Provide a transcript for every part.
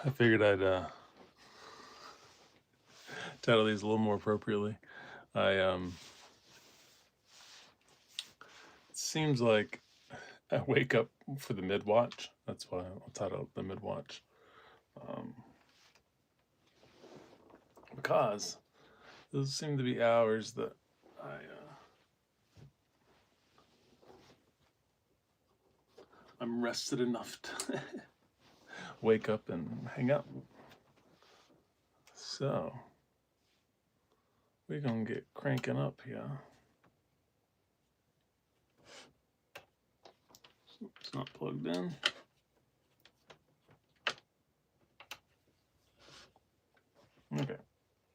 I figured I'd title these a little more appropriately. It seems like I wake up for the Midwatch. That's why I'll title it the Midwatch. Because those seem to be hours that I'm rested enough to wake up and hang out. So we're gonna get cranking up here. It's not plugged in. Okay,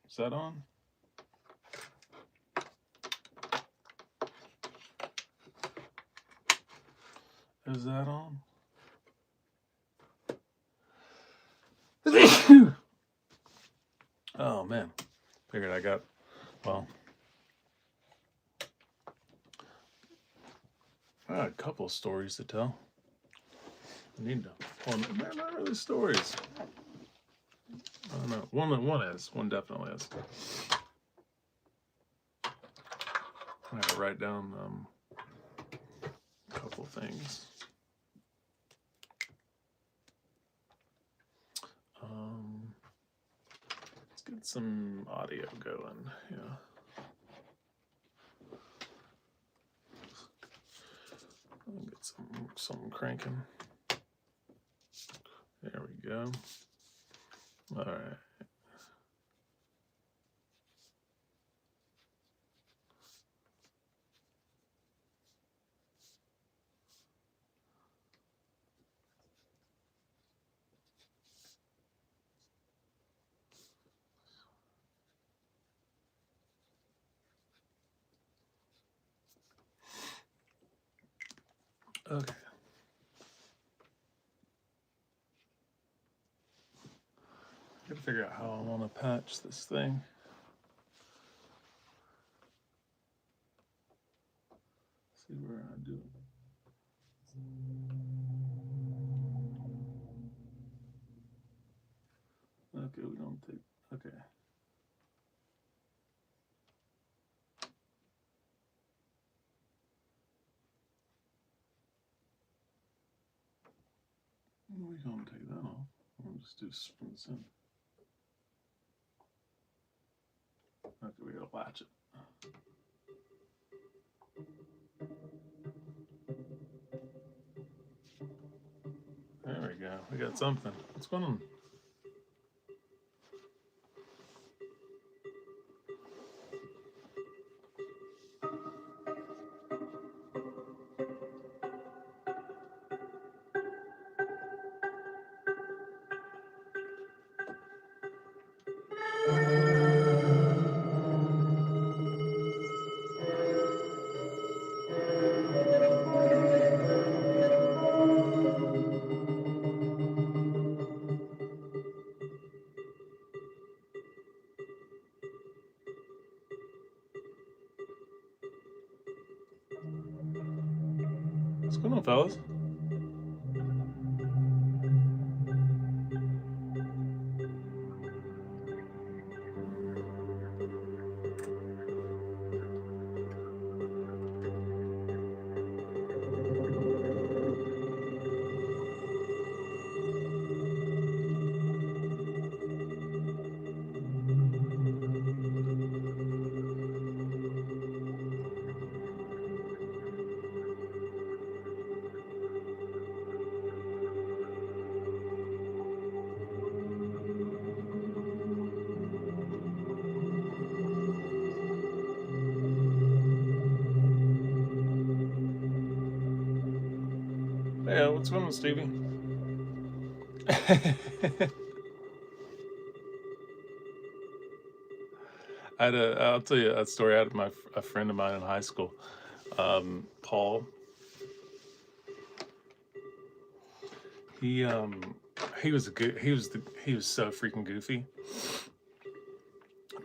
is that on? Is that on? Oh man, figured I got, well, I got a couple of stories to tell. I need to, well, not really stories. I don't know. One definitely is. I had to write down a couple things. Let's get some audio going. Yeah. I'll get some cranking. There we go. All right. Okay. Gotta figure out how I want to patch this thing. See where I do it. Okay, we don't take. Okay. We don't take that off. We'll just do sprints in. Okay, we gotta latch it. There we go. We got something. What's going on? What's going on, fellas? Yeah, what's going on, Stevie? I'll tell you a story out of a friend of mine in high school, Paul. He was so freaking goofy.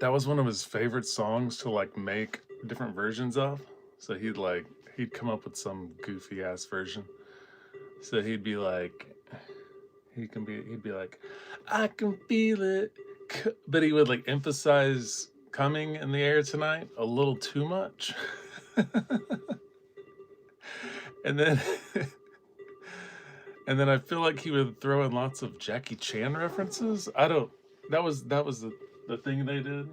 That was one of his favorite songs to like make different versions of. So he'd come up with some goofy ass version. So he'd be like, He'd be like, I can feel it, but he would like emphasize coming in the air tonight a little too much. And then and then I feel like he would throw in lots of Jackie Chan references. I don't. That was the thing they did.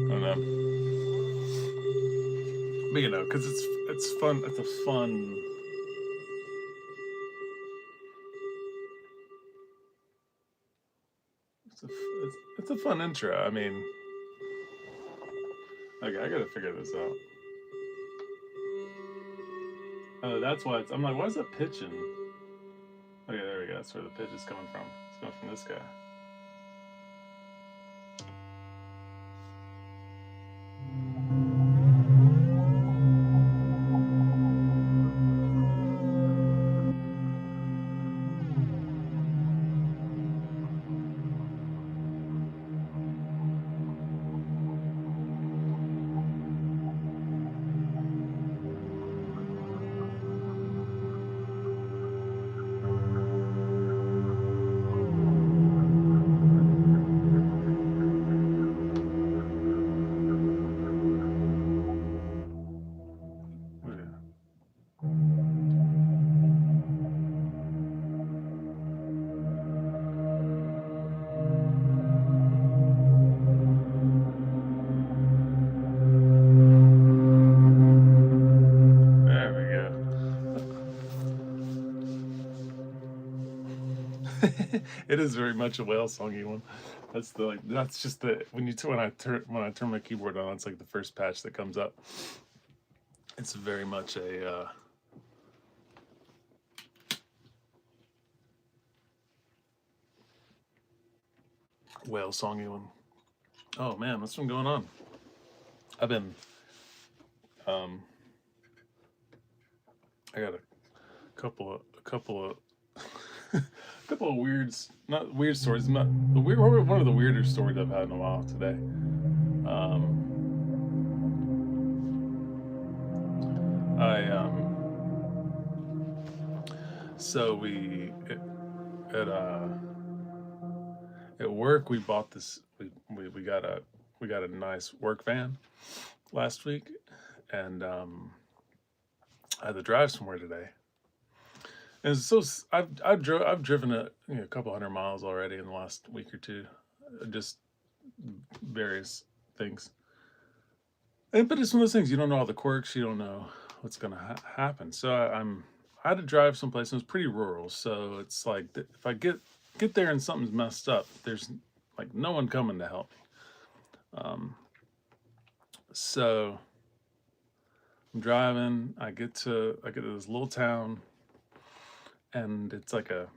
I don't know. But you know, because it's fun. It's a fun. It's a fun intro. I mean, okay, I gotta figure this out. Oh, that's why I'm like, why is it pitching? Okay, there we go. That's where the pitch is coming from. It's coming from this guy. There we go. It is very much a whale songy one. That's the like. That's just the when I turn my keyboard on, it's like the first patch that comes up. It's very much a whale songy one. Oh man, what's been going on? I've been I got a couple of couple of not weird stories. Not the weird one of the weirder stories I've had in a while today. So we at work we bought this we got a nice work van last week, and I had to drive somewhere today. And so I've driven it, you know, a couple hundred miles already in the last week or two, just various things. But it's one of those things, you don't know all the quirks, you don't know what's gonna happen. So I had to drive someplace, and it was pretty rural. So it's like if I get there and something's messed up, there's like no one coming to help me. So I'm driving. I get to this little town, and it's like a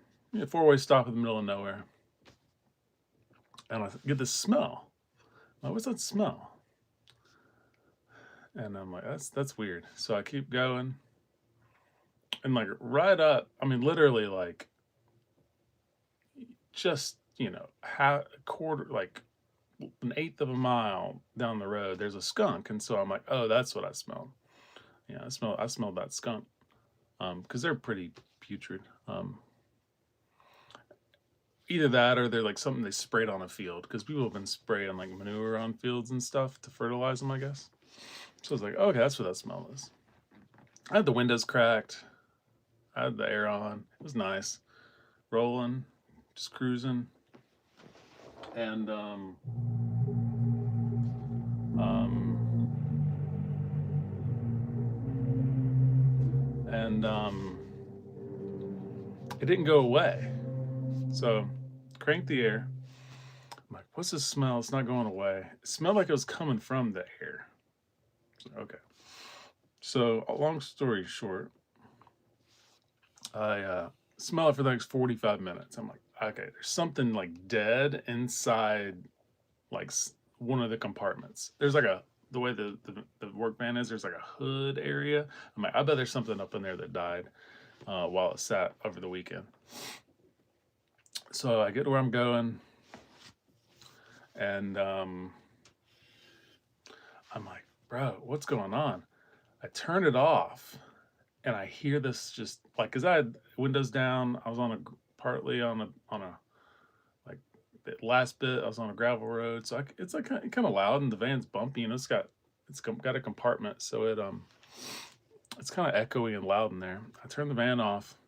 four-way stop in the middle of nowhere. And I get this smell. Like, what's that smell? And I'm like, that's weird. So I keep going, and like right up, I mean, literally like just half a quarter, like an eighth of a mile down the road, there's a skunk, and so I'm like, oh, that's what I smelled. Yeah, I smelled that skunk, because they're pretty putrid. Either that or they're like something they sprayed on a field, because people have been spraying like manure on fields and stuff to fertilize them, I guess. So I was like, okay, that's what that smell is. I had the windows cracked. I had the air on. It was nice. Rolling, just cruising. And it didn't go away. So cranked the air. I'm like, what's the smell? It's not going away. It smelled like it was coming from the air. Okay. So, a long story short, I smell it for the next 45 minutes. I'm like, okay, there's something like dead inside, like one of the compartments. There's like the way the work van is, there's like a hood area. I'm like, I bet there's something up in there that died while it sat over the weekend. So I get to where I'm going, and I'm like, bro, what's going on? I turn it off, and I hear this just like, cause I had windows down. I was partly on a like the last bit. I was on a gravel road, so it's like kind of loud, and the van's bumpy, and it's got a compartment, so it's kind of echoey and loud in there. I turn the van off,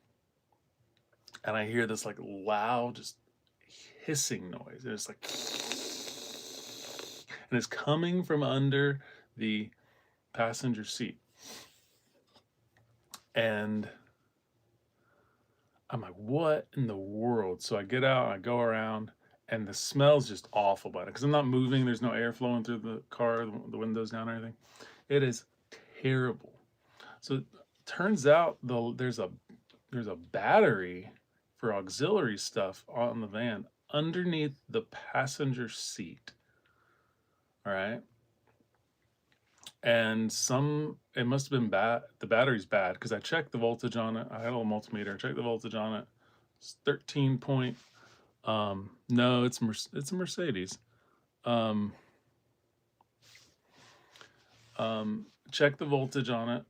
and I hear this like loud, just hissing noise, and it's like, and it's coming from under the passenger seat. And I'm like, what in the world? So I get out, I go around, and the smell's just awful by it because I'm not moving. There's no air flowing through the car, the windows down or anything. It is terrible. So it turns out there's a battery for auxiliary stuff on the van underneath the passenger seat. All right. And it must have been bad. The battery's bad because I checked the voltage on it. I had a little multimeter. I checked the voltage on it. It's 13 point. No, it's a Mercedes. Check the voltage on it.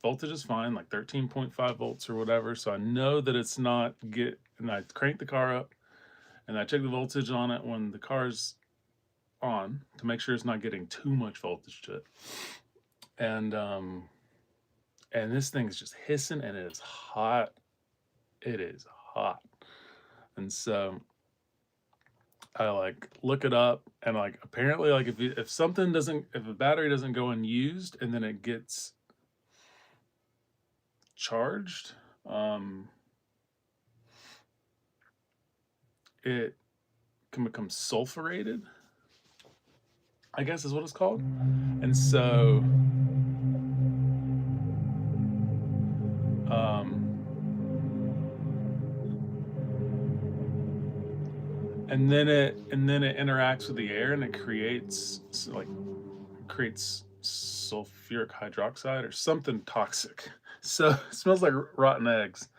Voltage is fine, like 13.5 volts or whatever. So I know that it's not and I crank the car up, and I check the voltage on it when the car's on to make sure it's not getting too much voltage to it. And this thing is just hissing, and it is hot. It is hot. And so I like look it up, and like apparently like if a battery doesn't go unused and then it gets charged, it can become sulfurated, I guess is what it's called. And so and then it interacts with the air, and it creates sulfuric hydroxide or something toxic. So it smells like rotten eggs.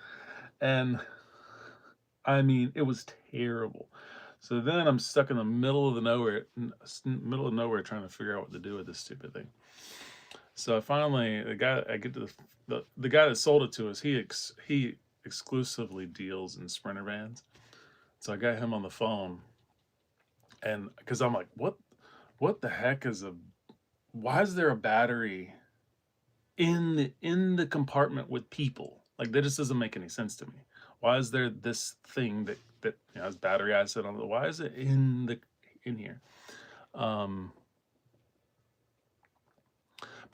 And I mean, it was terrible. So then I'm stuck in the middle of nowhere trying to figure out what to do with this stupid thing. So I finally, the guy that sold it to us, he exclusively deals in Sprinter vans. So I got him on the phone, and because I'm like, what the heck why is there a battery in the compartment with people? Like, that just doesn't make any sense to me. Why is there this thing that has battery acid on it? Why is it in here? But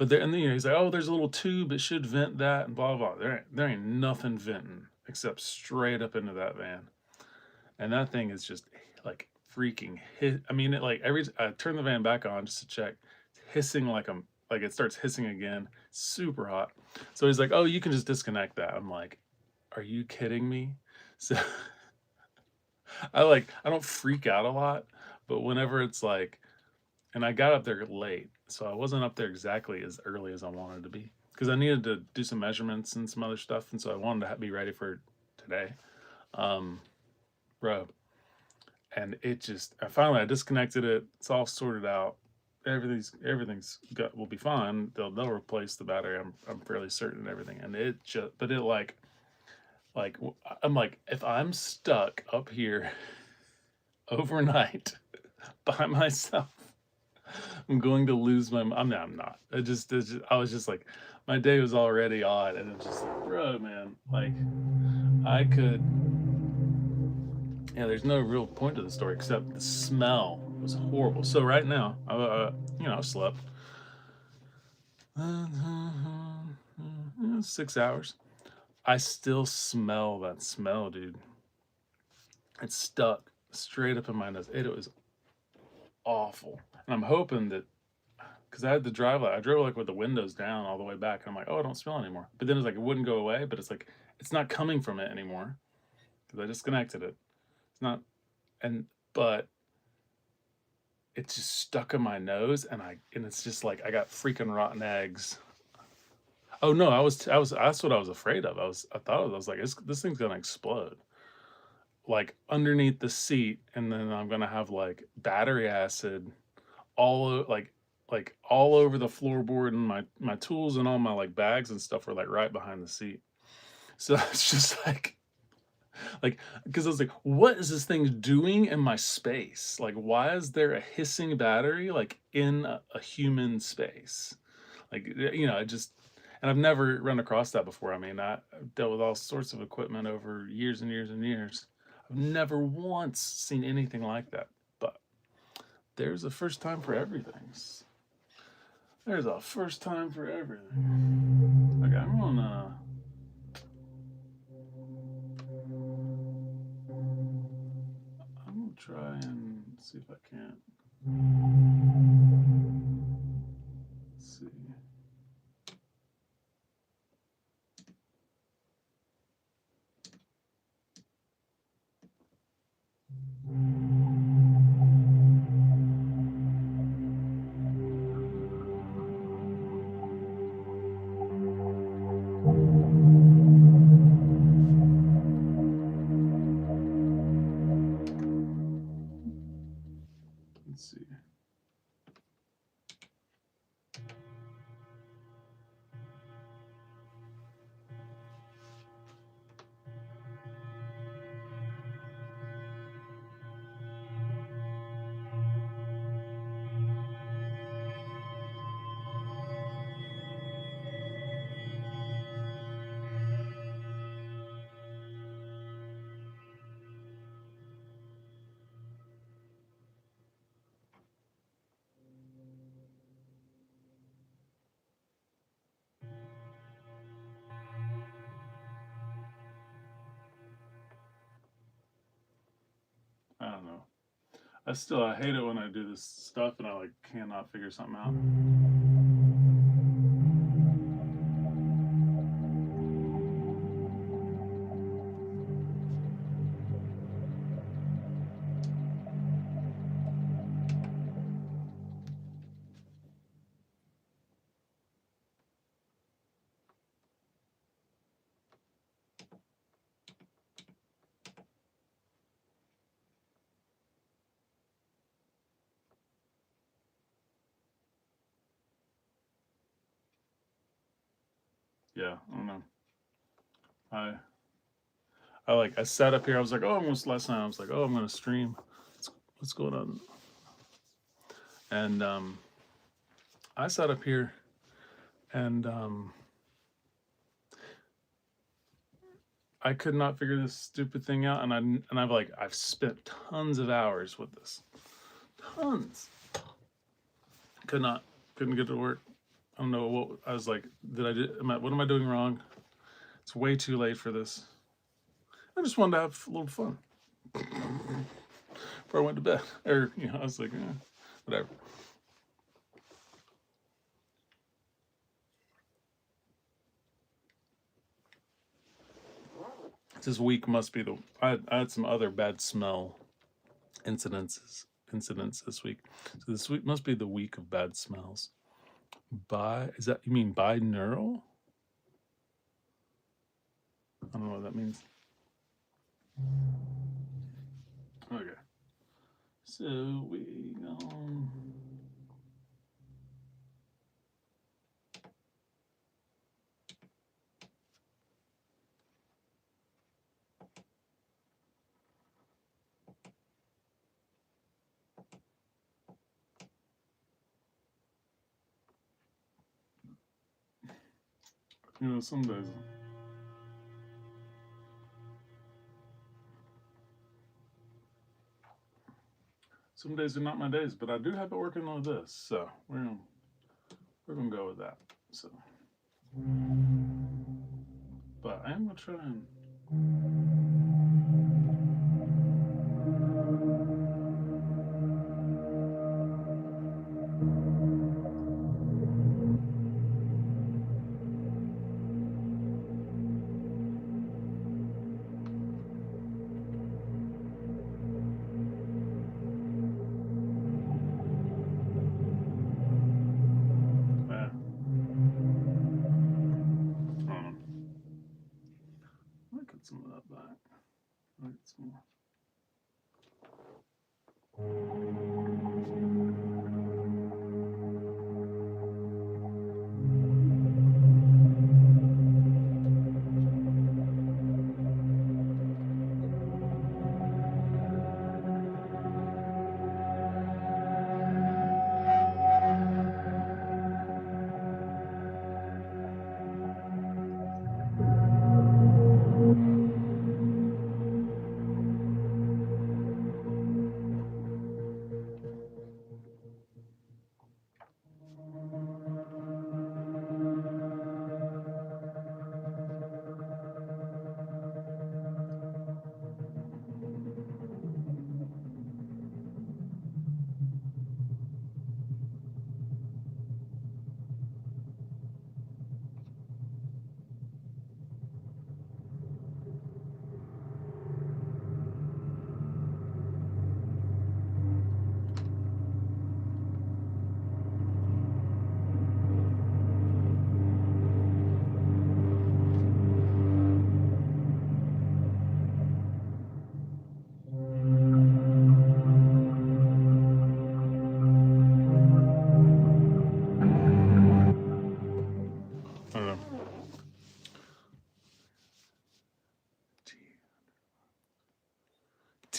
he's like, oh, there's a little tube, it should vent that, and blah blah. There ain't nothing venting except straight up into that van, and that thing is just like freaking hit. I mean, I turn the van back on just to check, hissing like it starts hissing again, super hot. So he's like, oh, you can just disconnect that. I'm like, are you kidding me? So I don't freak out a lot, but whenever it's like, and I got up there late, so I wasn't up there exactly as early as I wanted to be because I needed to do some measurements and some other stuff, and so I wanted to be ready for today, bro. And I disconnected it. It's all sorted out. Everything's will be fine. They'll replace the battery. I'm fairly certain and everything. And I'm like, if I'm stuck up here overnight by myself, I'm going to lose my. I'm not. I was just like, my day was already odd, and it's just like, bro, man, like, I could. Yeah, there's no real point to the story except the smell was horrible. So right now, I slept 6 hours. I still smell that smell, dude. It's stuck straight up in my nose. It was awful. And I'm hoping that, because I had the drive, I drove like with the windows down all the way back. And I'm like, oh, I don't smell anymore. But then it's like, it wouldn't go away, but it's like, it's not coming from it anymore because I disconnected it. It's not, and, but it's just stuck in my nose, and it's just like, I got freaking rotten eggs. Oh no, that's what I was afraid of. I thought, I was like, this thing's gonna explode. Like underneath the seat, and then I'm gonna have like battery acid like all over the floorboard, and my tools and all my like bags and stuff were like right behind the seat. So it's just like because I was like, what is this thing doing in my space? Like, why is there a hissing battery like in a human space? Like, it just, and I've never run across that before. I mean, I've dealt with all sorts of equipment over years and years and years. I've never once seen anything like that. But there's a first time for everything. There's a first time for everything. Okay, I'm gonna try and see if I can't. Let's see. Let's see. I don't know. I hate it when I do this stuff and I like cannot figure something out. Yeah, I don't know. I I sat up here. I was like, oh, almost last night. I was like, oh, I'm gonna stream. What's going on? And I sat up here, and I could not figure this stupid thing out. I've spent tons of hours with this, tons. Couldn't get it to work. I don't know what I was like. What am I doing wrong? It's way too late for this. I just wanted to have a little fun before I went to bed. Or I was like, whatever. This week must be I had some other bad smell incidents this week. So this week must be the week of bad smells. Is that, you mean binaural? I don't know what that means. Okay. So we some days are not my days, but I do have it working on this, so we're gonna go with that. So, but I am gonna try and.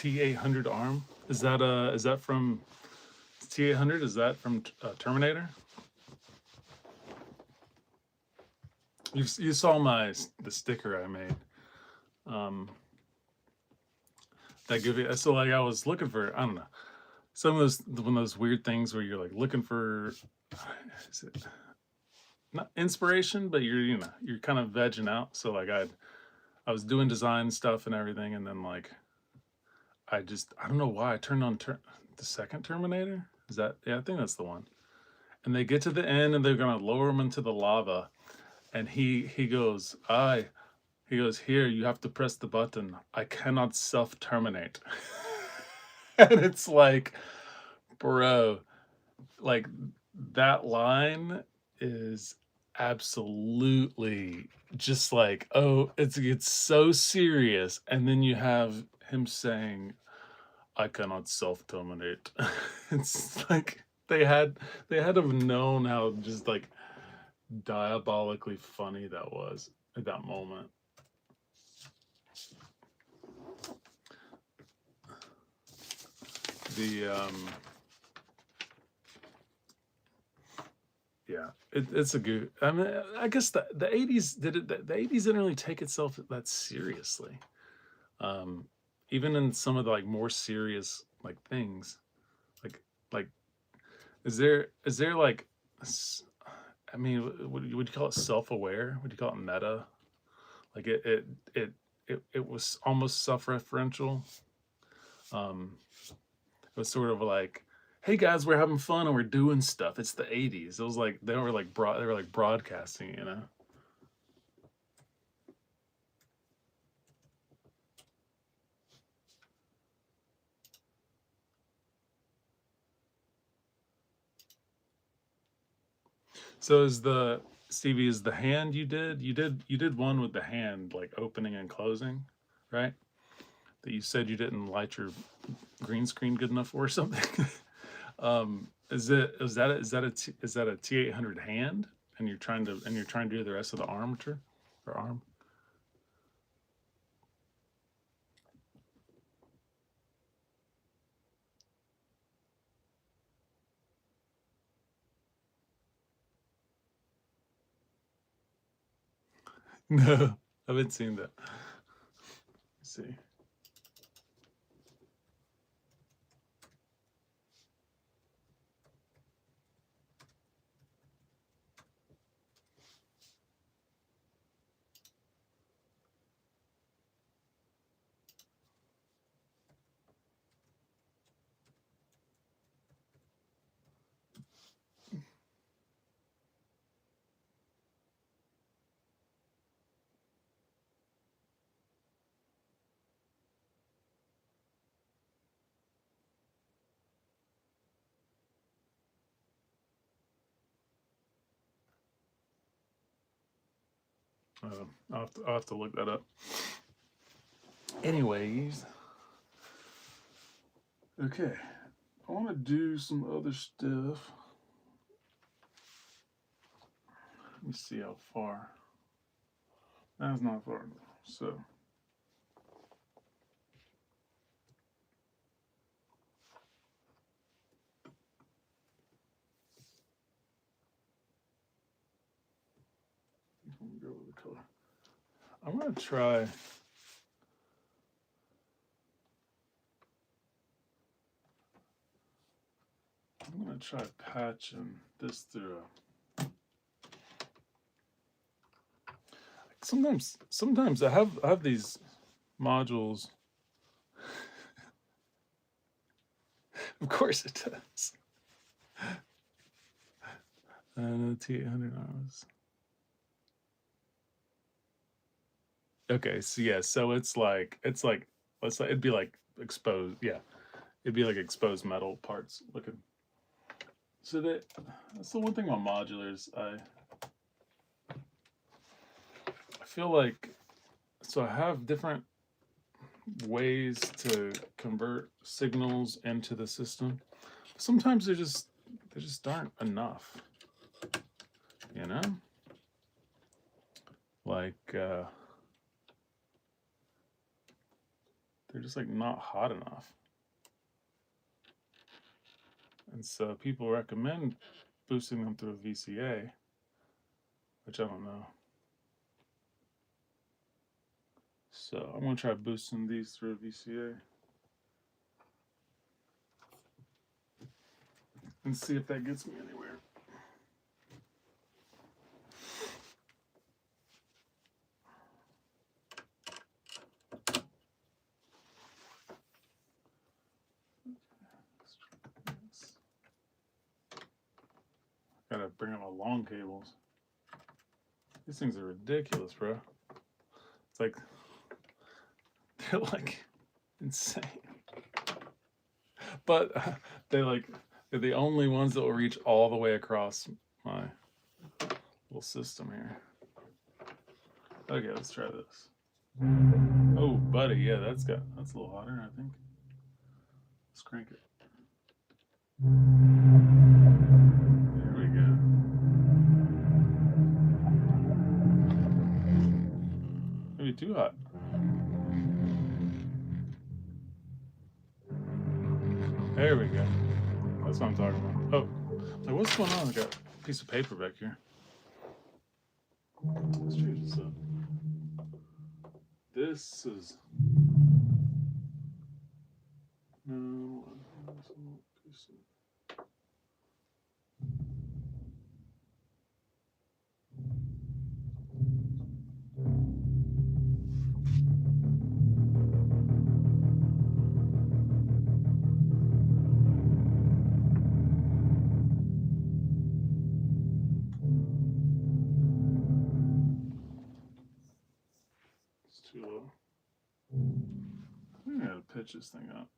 T800 arm. Is that from T800? Is that from Terminator? You saw the sticker I made. That give you, so like I was looking for, I don't know, some of those, one of those weird things where you're like looking for, is it not inspiration, but you're kind of vegging out. So like I was doing design stuff and everything, and then like I don't know why I turned on the second Terminator. Is that, yeah, I think that's the one. And they get to the end and they're gonna lower him into the lava, and he goes, here, you have to press the button. I cannot self-terminate. And it's like, bro, like that line is absolutely just like, oh, it's so serious. And then you have him saying, I cannot self-terminate. It's like they had to have known how just like diabolically funny that was at that moment. The yeah, it's a good. I mean, I guess the 80s did it. The 80s didn't really take itself that seriously. Even in some of the like more serious like things, like is there like, I mean, would you call it self-aware? Would you call it meta? Like it was almost self-referential. It was sort of like, hey guys, we're having fun and we're doing stuff. It's the 80s. It was like they were like broadcasting, you know. So is the Stevie, is the hand you did one with the hand like opening and closing, right? That you said you didn't light your green screen good enough for or something. Is that a T800 hand, and you're trying to do the rest of the armature or arm? No, I haven't seen that. Let's see. I'll have to look that up. Anyways, okay, I want to do some other stuff. Let me see how far. That's not far enough. So. Go with the color. I'm gonna try. I'm gonna try patching this through. Sometimes I have these modules. Of course it does. T800 hours. Okay, so yeah, so it's like let's say it'd be like exposed, yeah, it'd be like exposed metal parts looking. So that's the one thing on modulars. I feel like, so I have different ways to convert signals into the system. Sometimes they just aren't enough, you know. Like they're just like not hot enough. And so people recommend boosting them through a VCA, which I don't know. So I'm gonna try boosting these through a VCA and see if that gets me anywhere. Gotta bring out my long cables. These things are ridiculous, bro. It's like, they're like insane. But they're the only ones that will reach all the way across my little system here. Okay, let's try this. Oh, buddy, yeah, that's a little hotter, I think. Let's crank it. There we go. Maybe too hot. There we go. That's what I'm talking about. Oh, like what's going on? I got a piece of paper back here. Let's change this up. This is no. It's too low. I think I gotta pitch this thing up.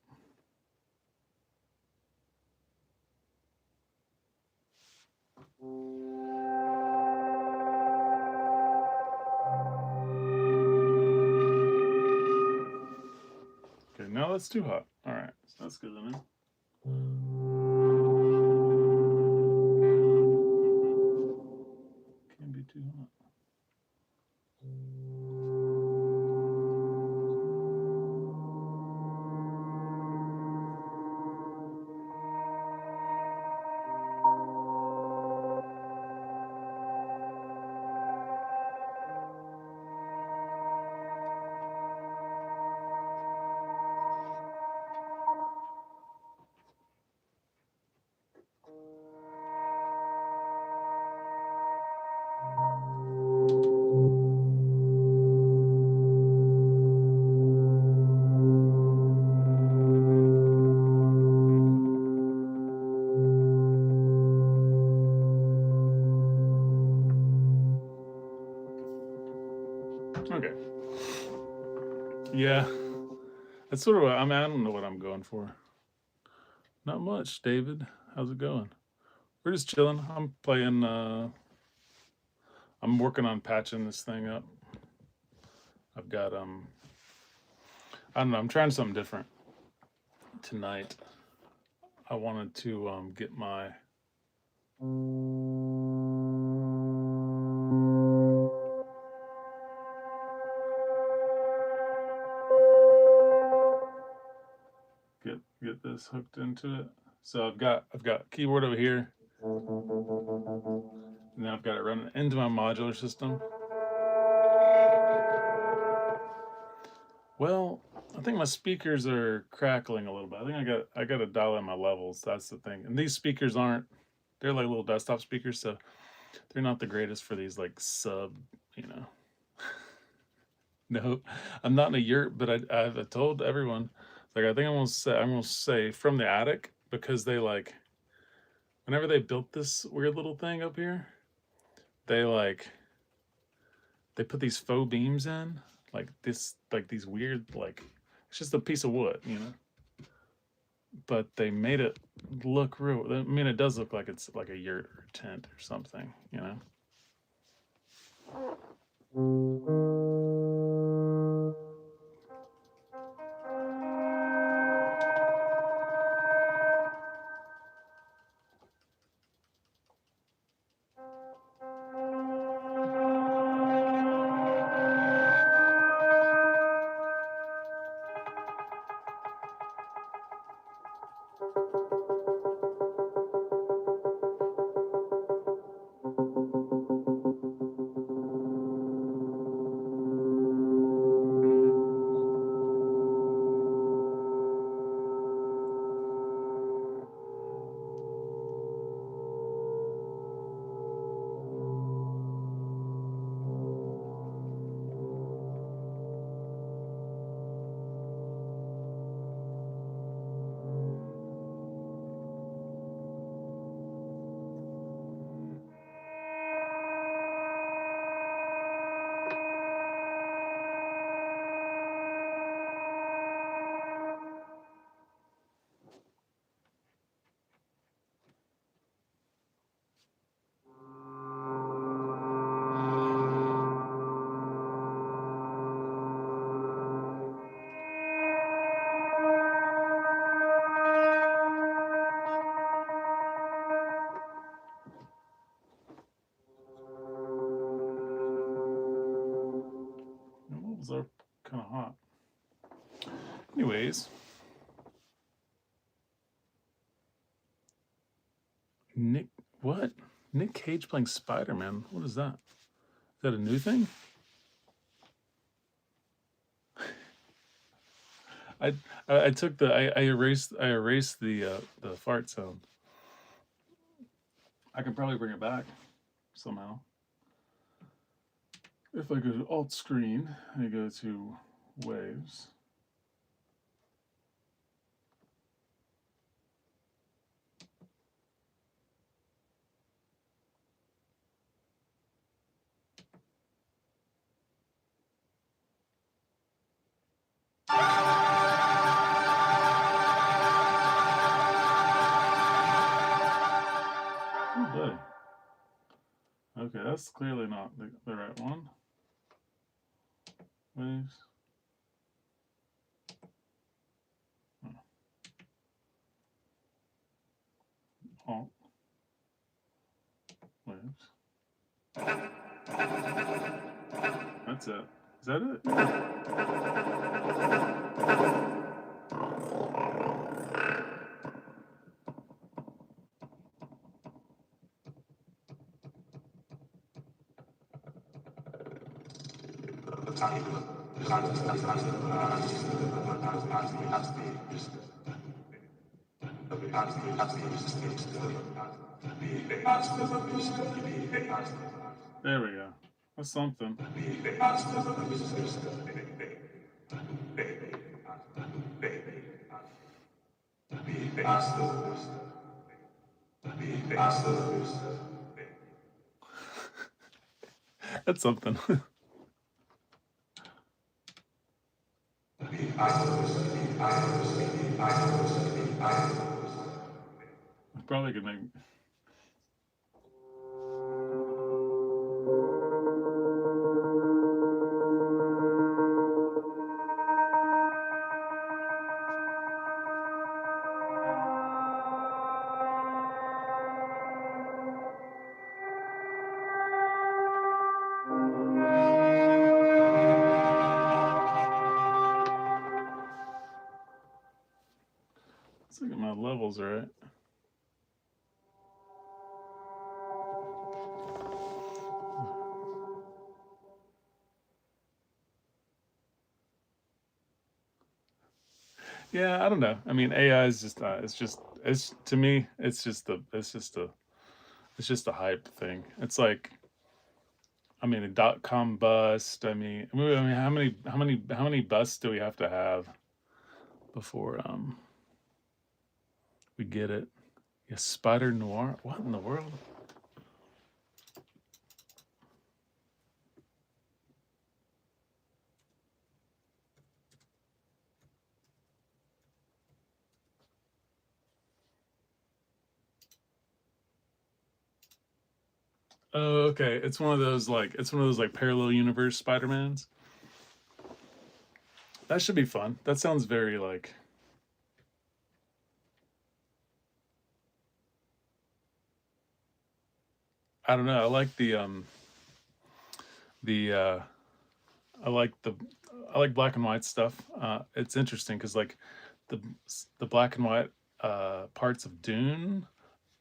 Okay, now that's too hot. All right, so that's good enough. Can't be too hot. Okay. Yeah, that's sort of what I don't know what I'm going for. Not much, David. How's it going? We're just chilling. I'm playing. I'm working on patching this thing up. I've got I don't know. I'm trying something different tonight. I wanted to get my get this hooked into it. So I've got keyboard over here, and then I've got it running into my modular system. Well, I think my speakers are crackling a little bit. I think I got to dial in my levels. That's the thing. And these speakers they're like little desktop speakers, so they're not the greatest for these like sub, you know. No, I'm not in a yurt, but I've told everyone, like I think I'm gonna say from the attic, because they like whenever they built this weird little thing up here, they put these faux beams in, like these weird, like it's just a piece of wood, you know. But they made it look real. I mean, it does look like it's like a yurt or a tent or something, you know. levels are kind of hot. Anyways, what? Nick Cage playing Spider-Man? What is that? Is that a new thing? I took the I erased the fart sound. I can probably bring it back somehow. If I go to Alt Screen, I go to Waves. Oh, buddy. Okay, that's clearly not the right one. Waves. Oh. Alt. Waves. That's it. Is that it? There we go. That's something. That's something. I probably could make. Let's look at my levels, right? Yeah, I don't know. I mean, AI is just it's to me, it's just a hype thing. It's like, I mean, a .com bust. I mean, how many busts do we have to have before we get it? Yeah, Spider Noir. What in the world? Oh, okay. It's one of those like parallel universe Spider-Mans. That should be fun. That sounds very like, I don't know. The I like the I like black and white stuff. It's interesting because like the the black and white parts of Dune,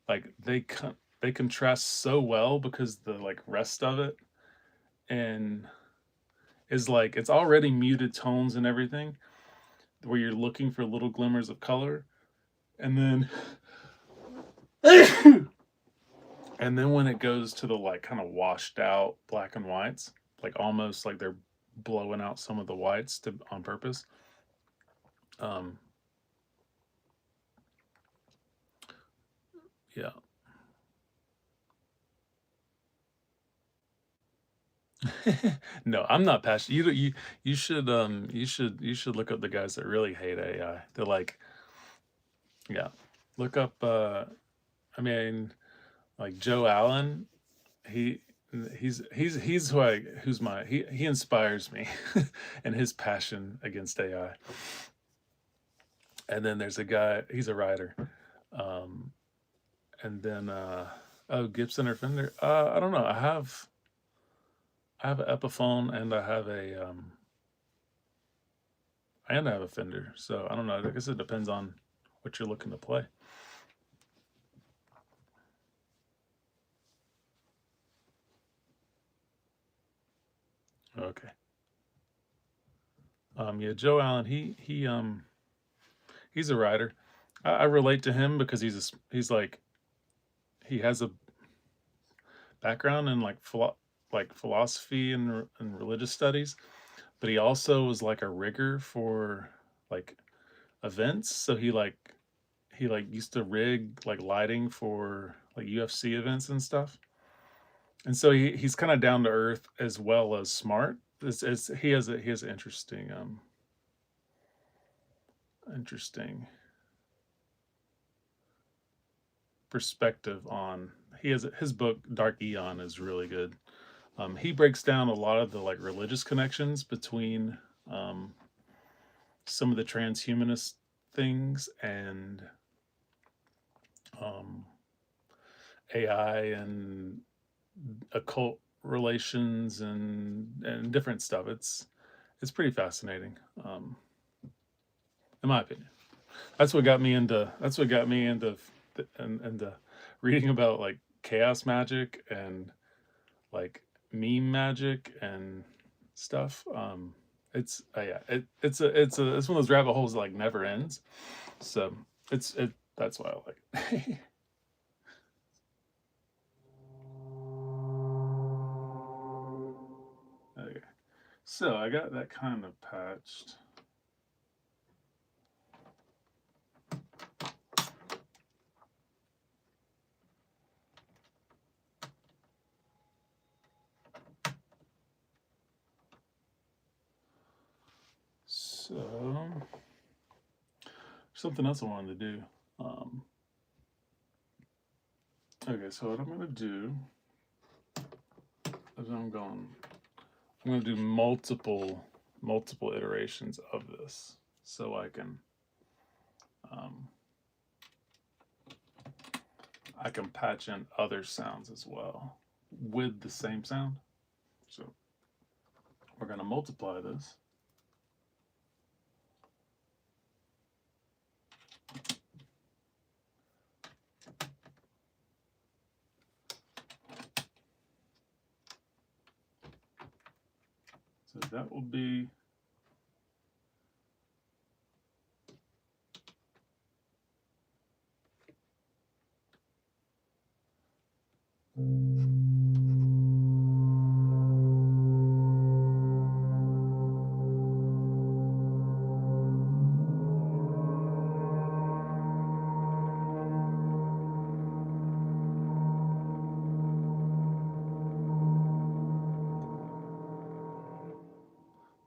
like they contrast so well because the like rest of it and is like it's already muted tones and everything where you're looking for little glimmers of color, and then and then when it goes to the like kind of washed out black and whites, like almost like they're blowing out some of the whites to on purpose. Um, yeah. No, I'm not passionate. You should look up the guys that really hate AI. They're like, yeah, look up. I mean, like Joe Allen. He he's he inspires me, and his passion against AI. And then there's a guy. He's a writer. Um, and then oh, Gibson or Fender. I don't know. I have an Epiphone and I have a and I have a Fender. So I don't know. I guess it depends on what you're looking to play. Okay. Yeah, Joe Allen. He's a writer. I relate to him because he's like he has a background in like philosophy and religious studies, but he also was like a rigger for like events. So he used to rig like lighting for like UFC events and stuff. And so he's kind of down to earth as well as smart. He has an interesting perspective on he has his book Dark Eon is really good. He breaks down a lot of the like religious connections between um, some of the transhumanist things and um, AI and occult relations and different stuff. It's pretty fascinating, in my opinion. That's what got me into reading about like chaos magic and like meme magic and stuff. Yeah, it's one of those rabbit holes that like never ends. So that's why I like it. Okay, so I got that kind of patched. So something else I wanted to do. Um, okay, so what I'm gonna do is I'm gonna do multiple iterations of this so um, I can patch in other sounds as well with the same sound. So we're gonna multiply this. So that will be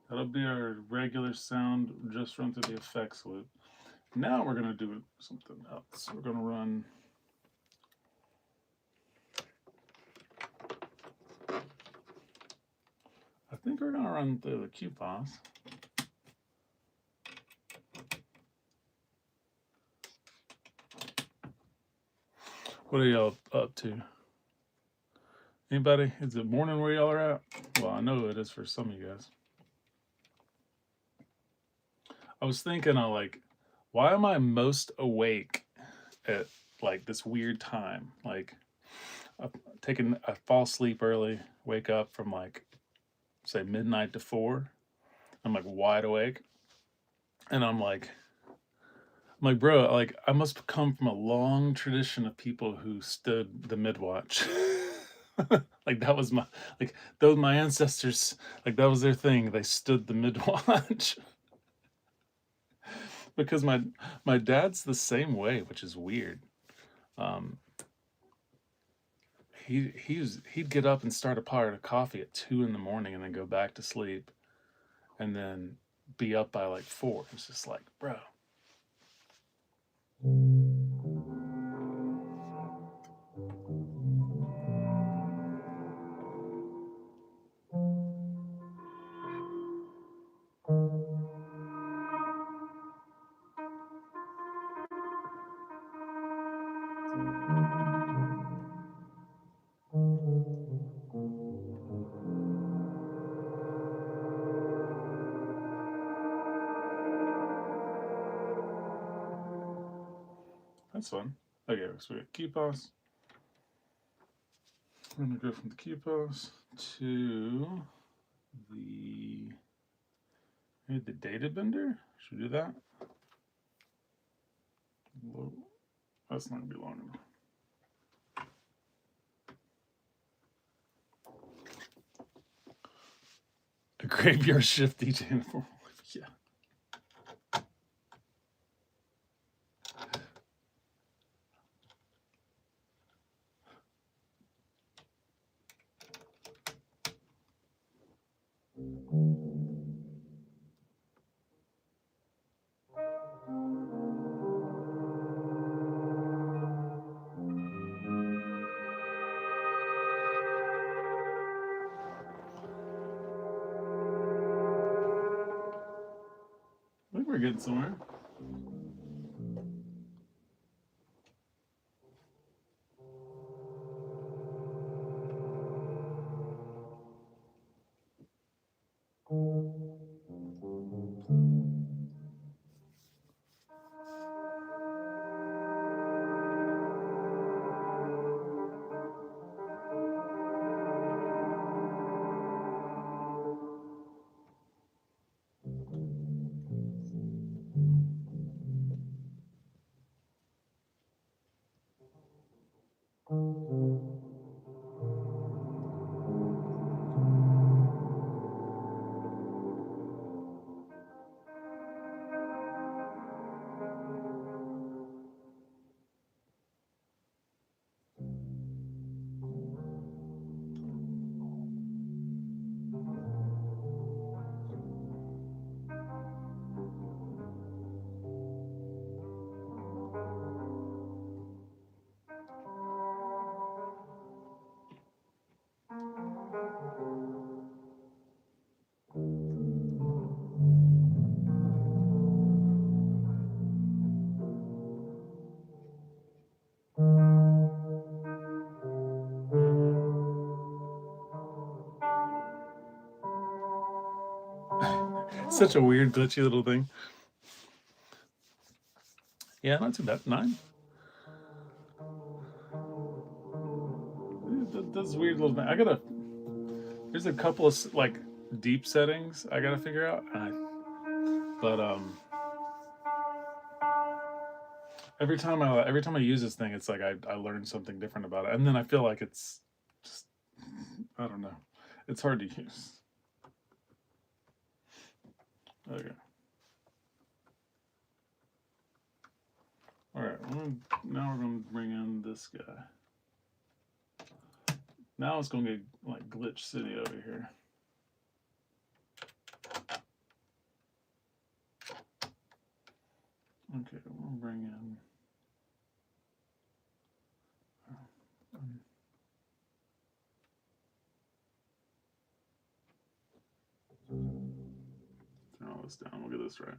that'll be our regular sound just run through the effects loop. Now we're gonna do something else. We're gonna run I think we're gonna run through the QPOS. What are y'all up to? Anybody? Is it morning where y'all are at? Well, I know it is for some of you guys. I was thinking, why am I most awake at like this weird time? Like, I fall asleep early, wake up from like, say, midnight to 4. I'm like wide awake, and I'm like, bro, like I must come from a long tradition of people who stood the midwatch. Like that was like those my ancestors, like that was their thing. They stood the midwatch. Because my dad's the same way, which is weird. Um, he'd get up and start a pot of coffee at 2 in the morning and then go back to sleep, and then be up by like 4. It's just like, bro. That's fun. Okay, so we got QPOS. We're gonna go from the QPOS to the data bender. Should we do that? Whoa. That's not gonna be long enough. A graveyard shift DJ. Yeah. I think we're getting somewhere. Such a weird, glitchy little thing. Yeah, not too bad. 9. That's weird little thing. There's a couple of like deep settings I gotta figure out. But every time I use this thing, it's like I learn something different about it, and then I feel like it's just, I don't know, it's hard to use. Okay. All right. Now we're gonna bring in this guy. Now it's gonna get like glitch city over here. Okay, we'll bring in. Turn all this down. We'll get this right.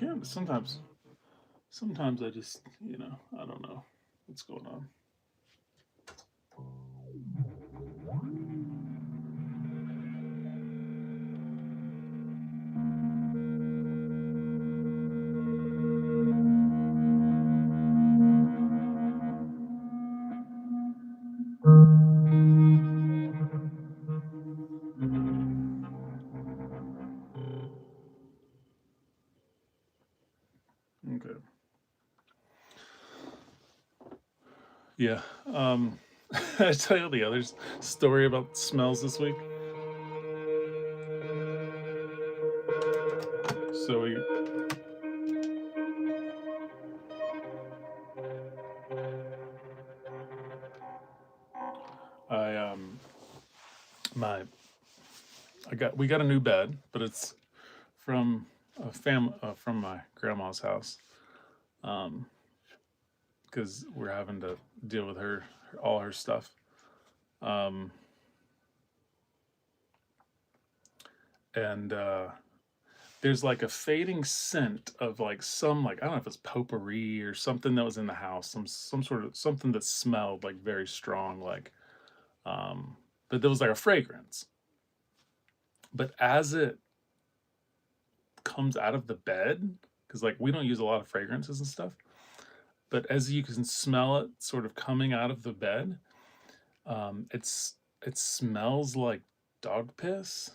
Yeah, but sometimes I just, I don't know what's going on. Okay. Yeah. I tell you the other story about smells this week. So I my we got a new bed, but it's from from my grandma's house, because we're having to deal with all her stuff. Um, and there's like a fading scent of like some, like, I don't know if it's potpourri or something that was in the house, some sort of something that smelled like very strong, like, but there was like a fragrance. But as it comes out of the bed, because like we don't use a lot of fragrances and stuff, but as you can smell it sort of coming out of the bed, it smells like dog piss.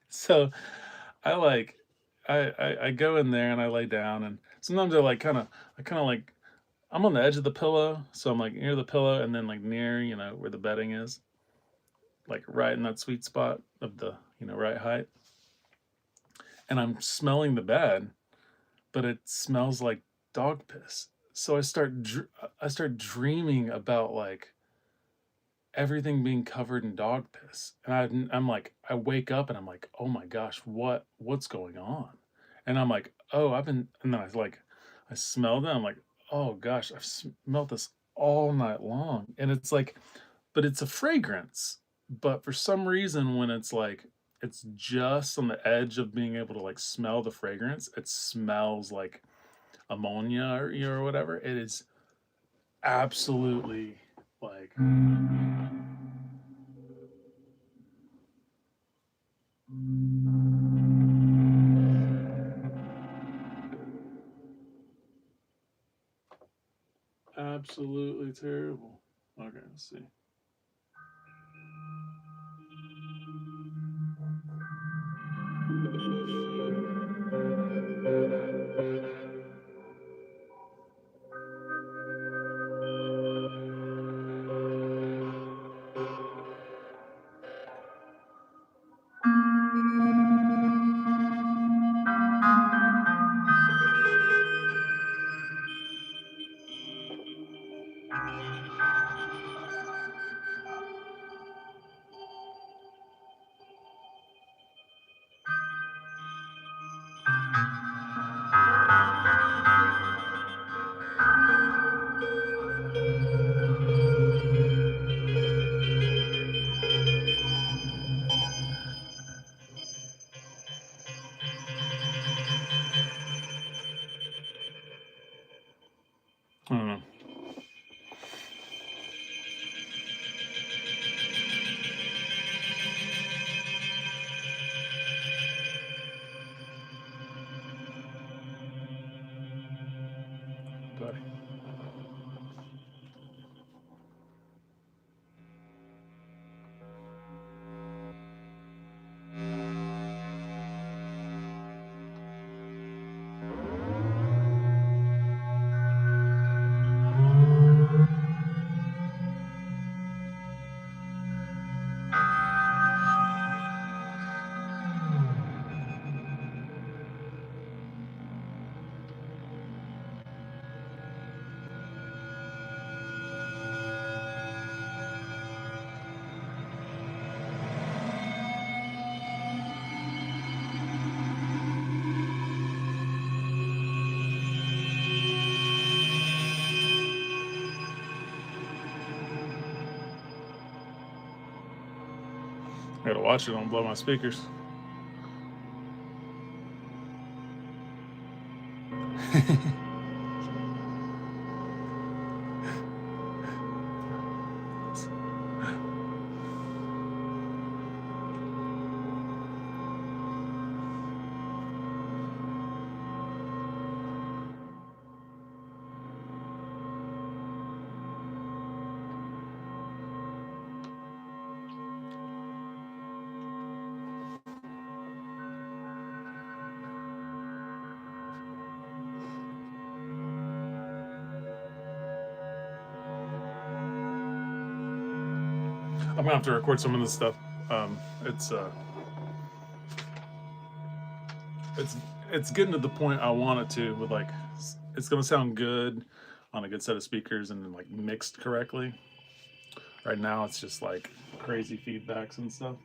So I like I go in there and I lay down, and sometimes I kind of like, I'm on the edge of the pillow, so I'm like near the pillow and then like near, where the bedding is, like right in that sweet spot of the, right height. And I'm smelling the bed, but it smells like dog piss. So I start dreaming about like everything being covered in dog piss, and I'm like, I wake up and I'm like, oh my gosh, what's going on? And I'm like, oh, and then I smelled it. I'm like, oh gosh, I've smelled this all night long, and it's like, but it's a fragrance. But for some reason, when it's just on the edge of being able to like smell the fragrance, it smells like ammonia or whatever. It is absolutely like, absolutely terrible. Okay, let's see. I don't know. Buddy. I gotta watch it, don't blow my speakers. I'm gonna have to record some of this stuff. Um, it's uh, it's it's getting to the point I want it to, with like, it's gonna sound good on a good set of speakers and like mixed correctly. Right now it's just like crazy feedbacks and stuff.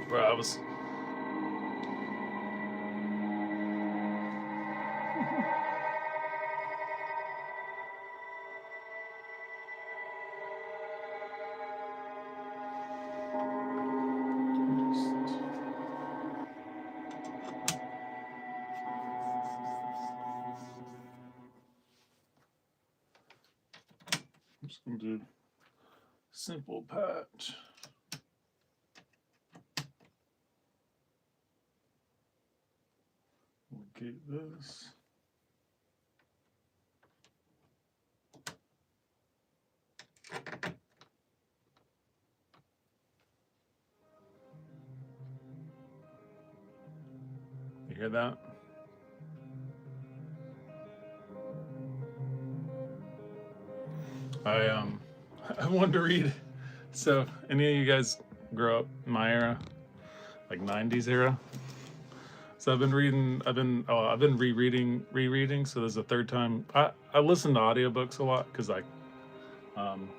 Bro, I was just gonna do simple patch. We'll get this. You hear that? I wanted to read. So, any of you guys grow up in my era, like '90s era? So I've been rereading. So this is the third time. I listen to audiobooks a lot because um,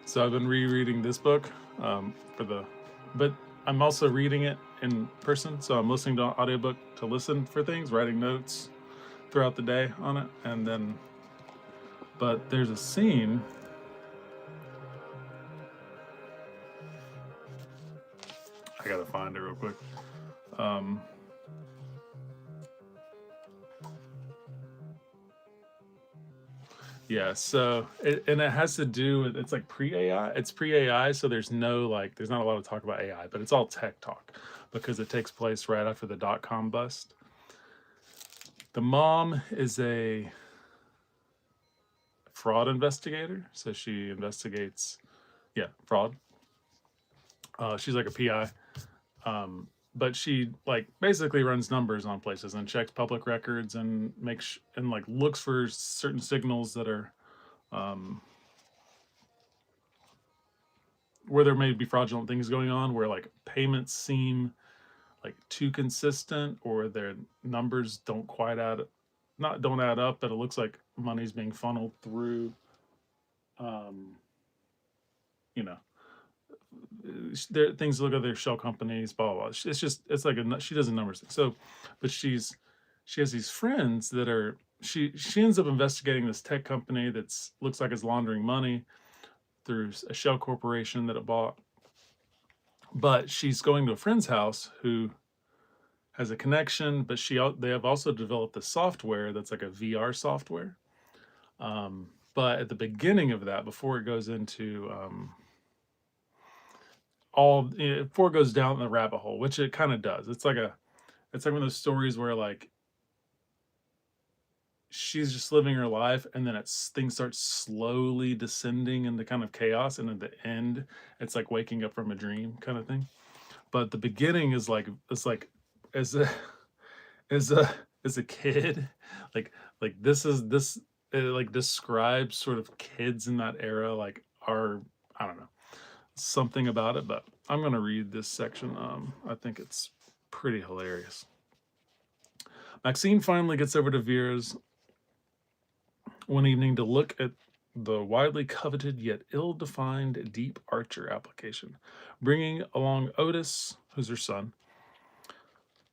so I've been rereading this book but I'm also reading it in person. So I'm listening to audiobook to listen for things, writing notes throughout the day on it, and then. But there's a scene. I gotta find it real quick. Yeah, so and it has to do with, it's like pre-AI. It's pre-AI, so there's not a lot of talk about AI, but it's all tech talk because it takes place right after the dot-com bust. The mom is a fraud investigator, so she investigates, fraud. She's like a PI, but she like basically runs numbers on places and checks public records and looks for certain signals that are where there may be fraudulent things going on, where like payments seem like too consistent, or their numbers don't add up, but it looks like money's being funneled through you know there things look at their shell companies, blah blah blah. It's like she does a numbers thing. So, but she has these friends that are she ends up investigating this tech company that's looks like it's laundering money through a shell corporation that it bought. But she's going to a friend's house who has a connection, but they have also developed a software that's like a VR software. But at the beginning of that, before it goes into all before it goes down the rabbit hole, which it kind of does. It's like one of those stories where like she's just living her life, and then things start slowly descending into kind of chaos, and at the end, it's like waking up from a dream kind of thing. But the beginning is like it's like as a as a as a kid, like this it like describes sort of kids in that era, like are I don't know something about it. But I'm gonna read this section. I think it's pretty hilarious. Maxine finally gets over to Vera's one evening to look at the widely coveted yet ill-defined Deep Archer application, bringing along Otis, who's her son,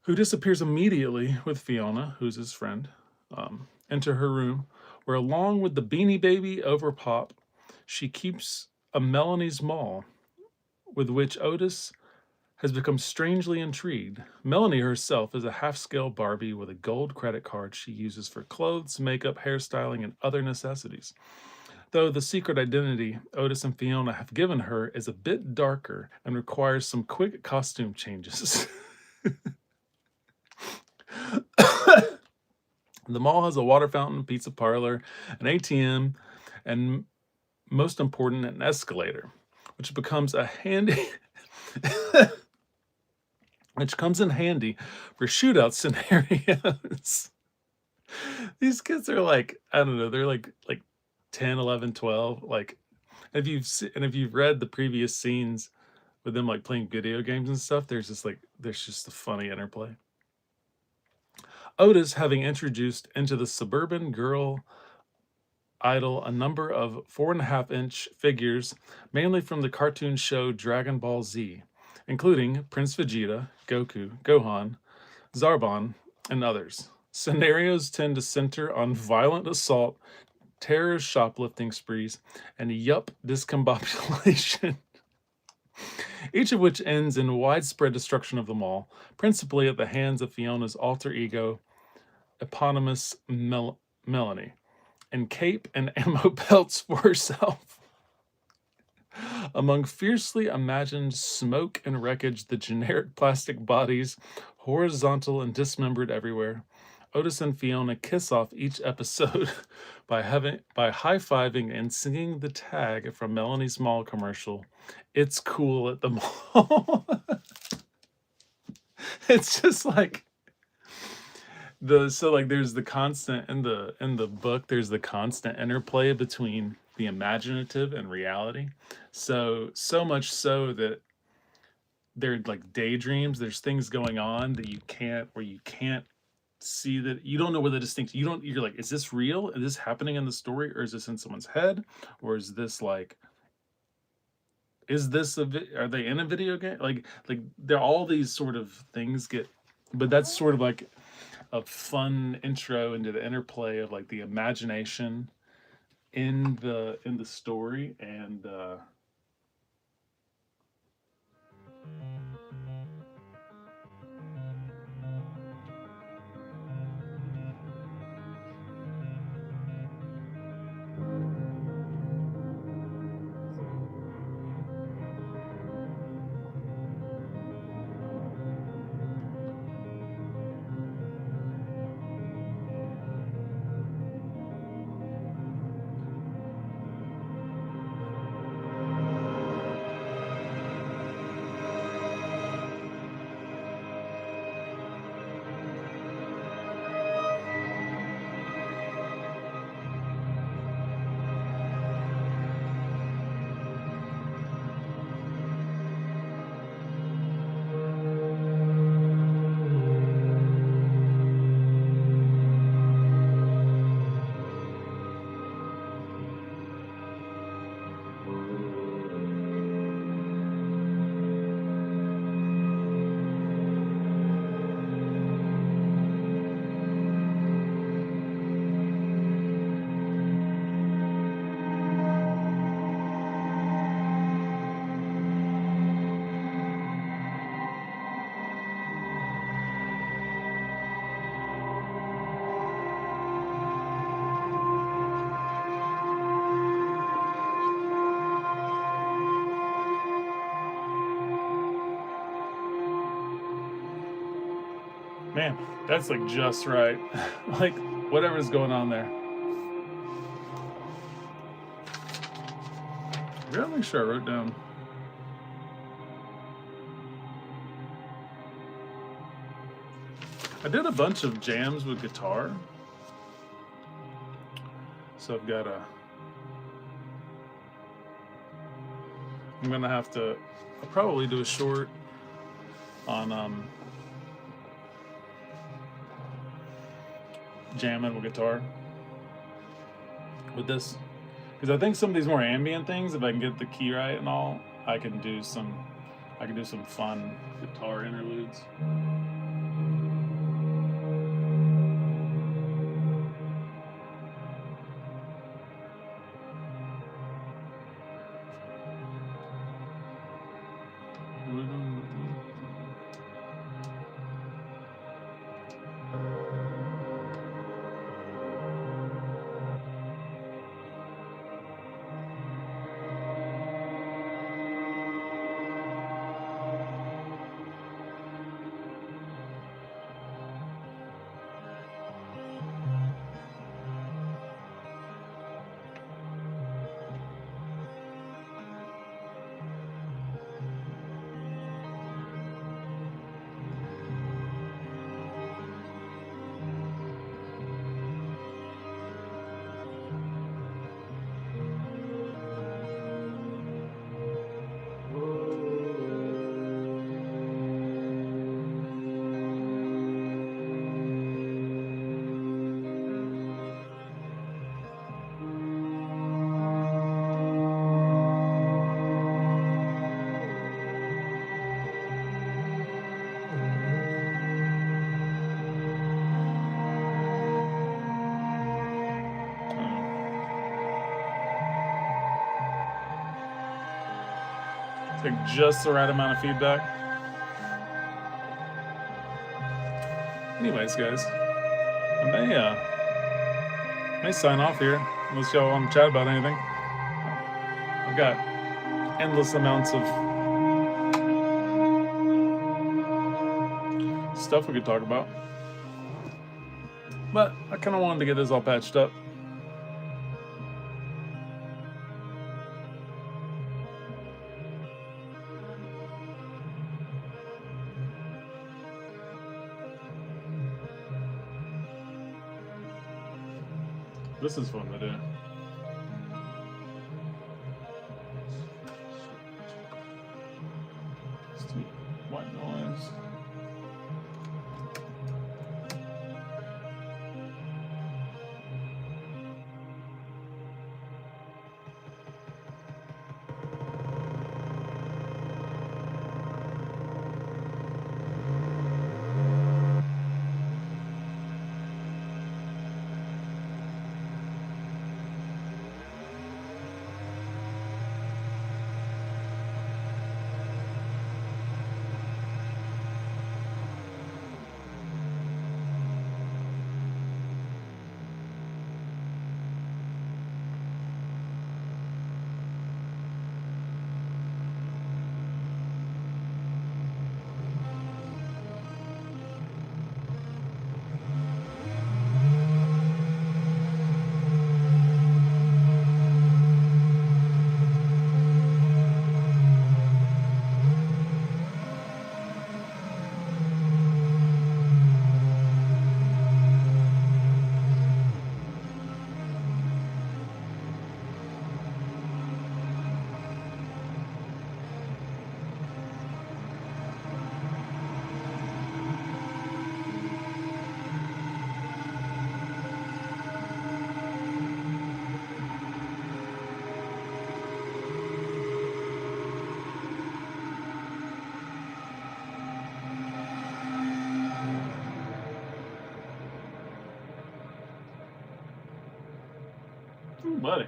who disappears immediately with Fiona, who's his friend, into her room, where along with the Beanie Baby over Pop, she keeps a Melanie's Mall, with which Otis has become strangely intrigued. Melanie herself is a half-scale Barbie with a gold credit card she uses for clothes, makeup, hairstyling, and other necessities. Though the secret identity Otis and Fiona have given her is a bit darker and requires some quick costume changes. The mall has a water fountain, pizza parlor, an ATM, and most important, an escalator, which becomes a handy which comes in handy for shootout scenarios. These kids are like, I don't know, they're like 10, 11, 12. Like, if you've read the previous scenes with them like playing video games and stuff, there's just a funny interplay. Otis, having introduced into the suburban girl idol a number of 4.5-inch figures, mainly from the cartoon show Dragon Ball Z, including Prince Vegeta, Goku, Gohan, Zarbon, and others. Scenarios tend to center on violent assault, terrorist shoplifting sprees, and discombobulation, each of which ends in widespread destruction of the mall, principally at the hands of Fiona's alter ego, eponymous Melanie, and cape and ammo belts for herself. Among fiercely imagined smoke and wreckage, the generic plastic bodies, horizontal and dismembered everywhere, Otis and Fiona kiss off each episode by high-fiving and singing the tag from Melanie's Mall commercial, "It's cool at the mall." It's just like there's the constant in the book, there's the constant interplay between the imaginative and reality. So much so that they're like daydreams. There's things going on that you can't see, that you don't know where the distinction, you're like, is this real? Is this happening in the story, or is this in someone's head, or is this like, are they in a video game? Like there all these sort of things but that's sort of like a fun intro into the interplay of like the imagination in the story. And Man, that's like just right. Like whatever's going on there. I gotta make sure I wrote down. I did a bunch of jams with guitar. So I've got I'm gonna have to, I'll probably do a short on jamming with guitar with this, because I think some of these more ambient things, if I can get the key right and all, I can do some fun guitar interludes. Like just the right amount of feedback. Anyways, guys, I may sign off here unless y'all want to chat about anything. I've got endless amounts of stuff we could talk about, but I kind of wanted to get this all patched up. This is fun to do. Let's do white noise. Ooh, buddy.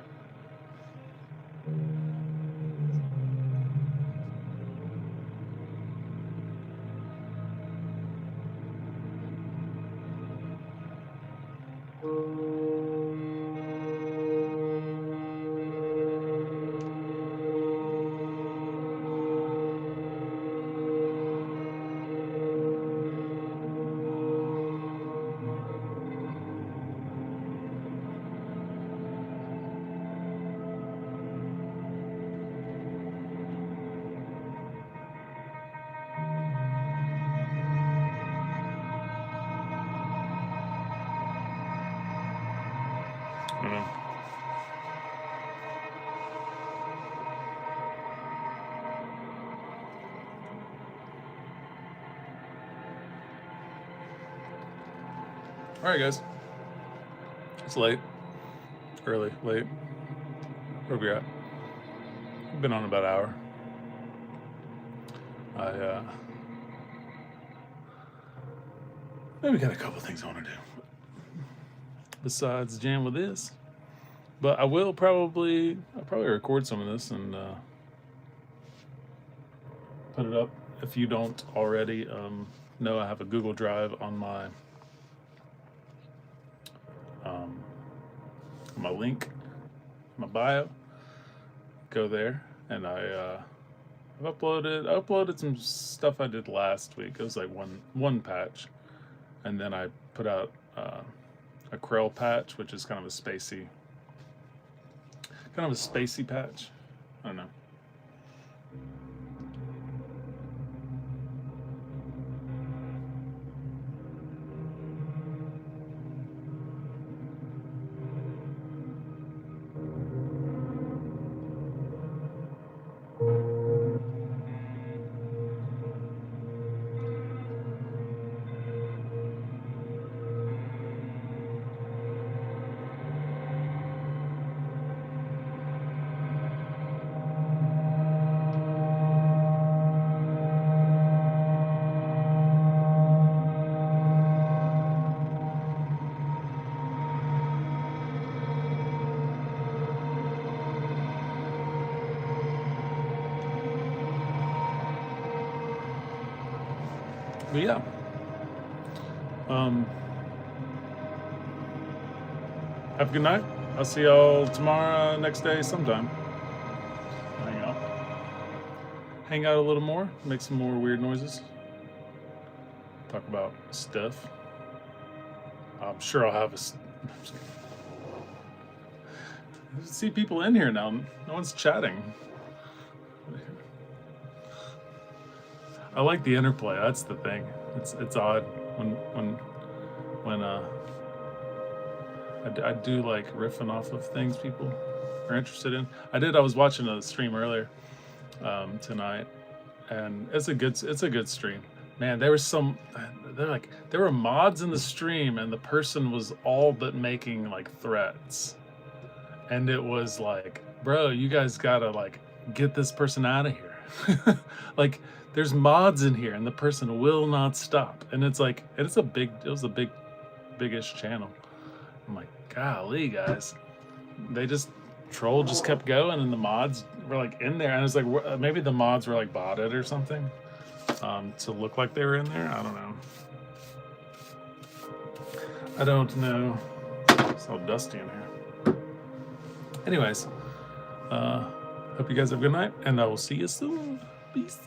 I don't know. All right, guys. It's late. Early, late. Where we at? I've been on about an hour. Maybe got a couple things I want to do besides jam with this. But I'll probably record some of this and put it up. If you don't already know, I have a Google Drive on my link, my bio. Go there, and I've uploaded some stuff I did last week. It was like one patch, and then I put out a Krell patch, which is kind of a spacey patch. I don't know. But yeah, have a good night. I'll see y'all tomorrow, next day, sometime. Hang out a little more, make some more weird noises, talk about stuff. I'm sure I'll have see people in here now. No one's chatting. I like the interplay. That's the thing. It's odd when I do like riffing off of things people are interested in. I was watching a stream earlier tonight, and it's a good stream. Man, there were mods in the stream, and the person was all but making like threats, and it was like, bro, you guys gotta like get this person out of here. Like, there's mods in here and the person will not stop. And it's like, it was a big-ish channel. I'm like, golly, guys. Troll just kept going, and the mods were like in there. And it's like, maybe the mods were like botted or something to look like they were in there. I don't know. It's all dusty in here. Anyways, hope you guys have a good night, and I will see you soon. Peace.